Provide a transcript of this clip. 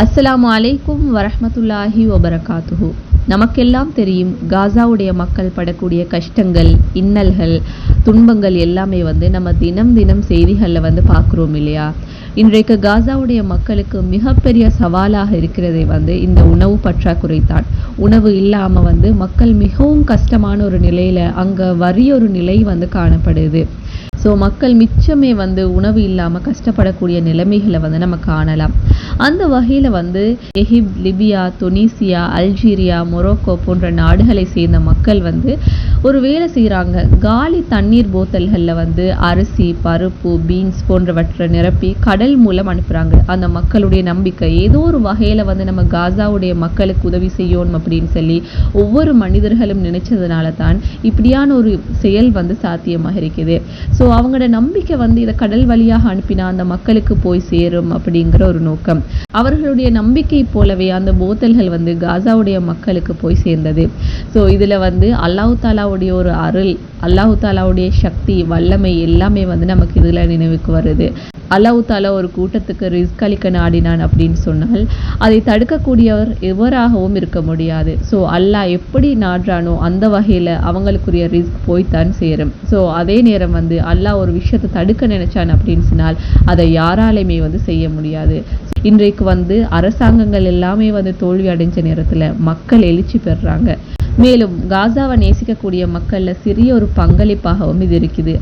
அஸ்ஸலாமு அலைக்கும் வரஹ்மத்துல்லாஹி வபரகாத்துஹு. நமக்கெல்லாம் தெரியும், காசாவுடைய மக்கள் படக்கூடிய கஷ்டங்கள், இன்னல்கள், துன்பங்கள் எல்லாமே நம்ம தினம் தினம் செய்திகளில் பார்க்குறோம் இல்லையா? இன்றைக்கு காசாவுடைய மக்களுக்கு மிகப்பெரிய சவாலாக இருக்கிறதே இந்த உணவு பற்றாக்குறை தான். உணவு இல்லாமல் மக்கள் மிகவும் கஷ்டமான ஒரு நிலையில் அங்கே வறியொரு நிலை காணப்படுது. ஸோ மக்கள் மிச்சமே உணவு இல்லாமல் கஷ்டப்படக்கூடிய நிலைமைகளை நம்ம காணலாம். அந்த வகையில் எகிப்து, லிபியா, துனிசியா, அல்ஜீரியா, மொரோக்கோ போன்ற நாடுகளை சேர்ந்த மக்கள் ஒரு வேலை செய்கிறாங்க. காலி தண்ணீர் போத்தல்களில் அரிசி, பருப்பு, பீன்ஸ் போன்றவற்றை நிரப்பி கடல் மூலம் அனுப்புகிறாங்க. அந்த மக்களுடைய நம்பிக்கை ஏதோ ஒரு வகையில் நம்ம காசாவுடைய மக்களுக்கு உதவி செய்யணும் அப்படின்னு சொல்லி ஒவ்வொரு மனிதர்களும் நினைச்சதுனால தான் இப்படியான ஒரு செயல் சாத்தியமாக இருக்குது. ஸோ அவங்களோட நம்பிக்கை இதை கடல் வழியாக அனுப்பினா அந்த மக்களுக்கு போய் சேரும் அப்படிங்கிற ஒரு நோக்கம். அவர்களுடைய நம்பிக்கை போலவே அந்த போத்தல்கள் காசாவுடைய மக்களுக்கு போய் சேர்ந்தது. ஸோ இதில் அல்லாஹ் தாலாவுடைய ஒரு அருள், அல்லாஹ் தாலாவுடைய சக்தி, வல்லமை எல்லாமே நமக்கு இதில் நினைவுக்கு வருது. அல்லாஹ் தாலா ஒரு கூட்டத்துக்கு ரிஸ்க் அளிக்க நாடினான் அப்படின்னு சொன்னால் அதை தடுக்கக்கூடியவர் எவராகவும் இருக்க முடியாது. ஸோ அல்லாஹ் எப்படி நாடுறானோ அந்த வகையில் அவங்களுக்குரிய ரிஸ்க் போய்த்தான் சேரும். ஸோ அதே நேரம் அல்லாஹ் ஒரு விஷயத்தை தடுக்க நினைச்சான் அப்படின்னு சொன்னால் அதை யாராலையுமே செய்ய முடியாது. இன்றைக்கு அரசாங்கங்கள் எல்லாமே தோல்வி அடைஞ்ச நேரத்தில் மக்கள் எழுச்சி பெறுறாங்க. மேலும் காசாவை நேசிக்கக்கூடிய மக்களில் சிறிய ஒரு பங்களிப்பாகவும் இது இருக்குது.